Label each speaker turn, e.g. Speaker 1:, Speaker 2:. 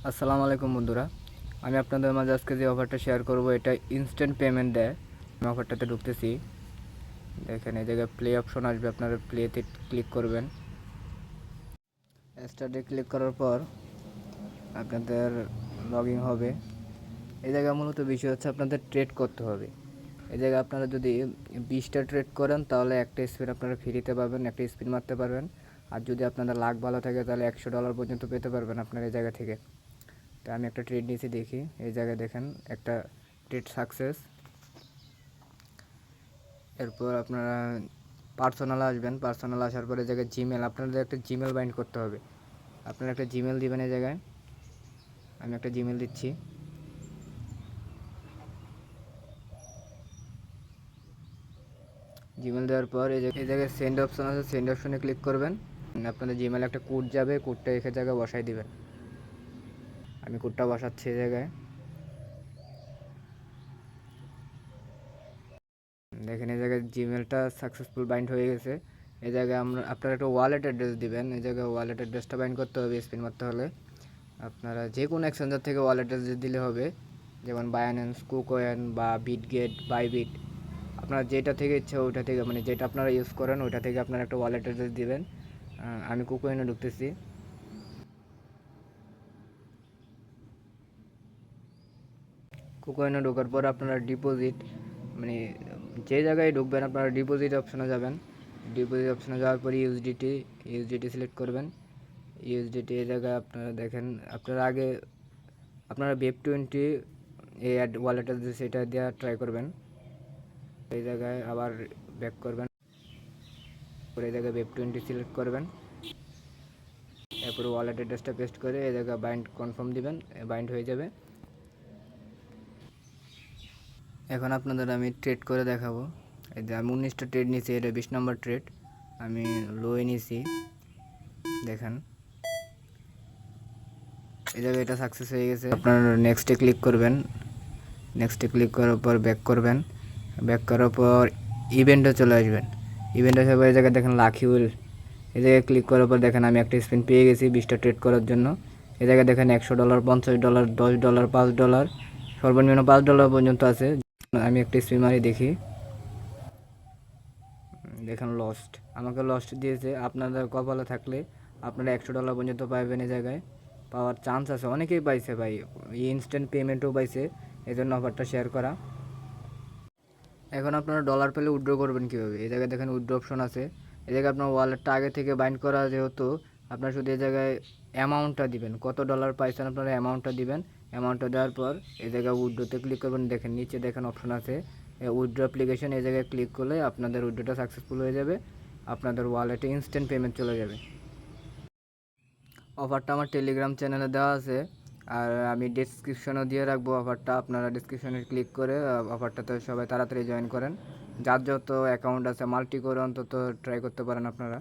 Speaker 1: আসসালামু আলাইকুম বন্ধুরা, আমি আপনাদের মাঝে আজকে যে অফারটা শেয়ার করব এটা ইনস্ট্যান্ট পেমেন্ট দেয়। আমি অফারটাতে ঢুকতেছি। দেখেন এই জায়গায় প্লে অপশন আসবে, আপনারা প্লেতে ক্লিক করবেন। স্টার্টে ক্লিক করার পর আপনাদের লগ ইন হবে। এই জায়গায় মূলত বিষয় হচ্ছে আপনাদের ট্রেড করতে হবে। এই জায়গায় আপনারা যদি 20টা ট্রেড করেন তাহলে একটা স্পিন আপনারা ফ্রিতে পাবেন, একটা স্পিন মারতে পারবেন। আর যদি আপনাদের লাক ভালো থাকে তাহলে $100 পর্যন্ত পেতে পারবেন আপনার এই জায়গা থেকে। তো আমি একটা ট্রেড নিয়েছি, দেখি এই জায়গায় দেখেন একটা ট্রেড সাকসেস। এরপর আপনারা পার্সোনাল আসবেন, পার্সোনাল আসার পরে এই জায়গায় জিমেল, আপনাদের একটা জিমেল বাইন্ড করতে হবে। আপনারা একটা জিমেল দিবেন এই জায়গায়। আমি একটা জিমেল দিচ্ছি। জিমেল দেওয়ার পর এই জায়গায় সেন্ড অপশন আছে, সেন্ড অপশনে ক্লিক করবেন। আপনাদের জিমেলে একটা কোড যাবে, কোডটা এই জায়গায় বসাই দিবেন। আমি কোডটা বসাচ্ছি এই জায়গায়। দেখেন এই জায়গায় জিমেলটা সাকসেসফুল বাইন্ড হয়ে গেছে। এই জায়গায় আপনারা একটা ওয়ালেট অ্যাড্রেস দিবেন। এই জায়গায় ওয়ালেট অ্যাড্রেসটা বাইন্ড করতে হবে স্পিন মারতে হলে। আপনারা যে কোনো এক্সচেঞ্জার থেকে ওয়ালেট অ্যাড্রেস দিলে হবে, যেমন বায়ান্যান্স, কুকয়েন বা বিটগেট, বাইবিট। আপনারা যেটা থেকে ইচ্ছা ওইটা থেকে, মানে যেটা আপনারা ইউজ করেন ওইটা থেকে আপনারা একটা ওয়ালেট অ্যাড্রেস দিবেন। আমি কুকয়েনে ঢুকতেছি। কুকয়েনে ঢোকার পর আপনারা ডিপোজিট, মানে যে জায়গায় ঢুকবেন আপনারা ডিপোজিট অপশনে যাবেন। ডিপোজিট অপশনে যাওয়ার পর ইউএসডিটি সিলেক্ট করবেন। ইউএসডিটি এই জায়গায় আপনারা দেখেন, আপনারা আগে আপনারা বেপ20 এই ওয়ালেট অ্যাড্রেস সেটা দেওয়া ট্রাই করবেন। এই জায়গায় আবার ব্যাক করবেন, পরে এই জায়গায় বেপ20 সিলেক্ট করবেন। এরপরে ওয়ালেট অ্যাড্রেসটা পেস্ট করে এই জায়গায় বাইন্ড কনফার্ম দিবেন, বাইন্ড হয়ে যাবে। এখন আপনাদের আমি ট্রেড করে দেখাবো। এই যে আমি 19টা ট্রেড নিয়েছি, এটা 20 নম্বর ট্রেড। আমি লোয়ে নিয়েছি, দেখেন এই জায়গায় এটা সাকসেস হয়ে গেছে। আপনার নেক্সটে ক্লিক করবেন, নেক্সটে ক্লিক করার পর ব্যাক করবেন। ব্যাক করার পর ইভেন্টে চলে আসবেন। ইভেন্টে আসার পর এই জায়গায় দেখেন লাকি উইল, এই জায়গায় ক্লিক করার পর দেখেন আমি একটা স্পিন পেয়ে গেছি 20টা ট্রেড করার জন্য। এই জায়গায় দেখেন $100, $50, $10, $5, সর্বনিম্ন $5 পর্যন্ত আছে। আমি একটা স্পিন মারি দেখি, দেখেন লস্ট, আমাকে লস্ট দিয়েছে। আপনাদের কপালে থাকলে আপনারা $100 পর্যন্ত পাবেন এই জায়গায়, পাওয়ার চান্স আছে। অনেকেই পাইছে ভাই, ইনস্ট্যান্ট পেমেন্টও পাইছে, এই জন্য অফারটা শেয়ার করা। এখন আপনারা ডলার পেলে উইথড্র করবেন কীভাবে, এই জায়গায় দেখেন উইথড্র অপশন আছে। এই জায়গায় আপনার ওয়ালেটটা আগে থেকে বাইন্ড করা, যেহেতু আপনার শুধু এই জায়গায় অ্যামাউন্টটা দিবেন, কত ডলার পাইছেন আপনারা অ্যামাউন্টটা দিবেন। অ্যামাউন্টটা দেওয়ার পর এই জায়গায় উইথড্রোতে ক্লিক করবেন। দেখেন নিচে দেখেন অপশন আছে উইথড্র অ্যাপ্লিকেশন, এই জায়গায় ক্লিক করলে আপনাদের উইথড্রোটা সাকসেসফুল হয়ে যাবে, আপনাদের ওয়ালেটে ইনস্ট্যান্ট পেমেন্ট চলে যাবে। অফারটা আমার টেলিগ্রাম চ্যানেলে দেওয়া আছে, আর আমি ডেসক্রিপশনও দিয়ে রাখবো অফারটা। আপনারা ডেসক্রিপশনে ক্লিক করে অফারটাতে সবাই তাড়াতাড়ি জয়েন করেন। যার যত অ্যাকাউন্ট আছে মাল্টি করে অন্তত ট্রাই করতে পারেন আপনারা।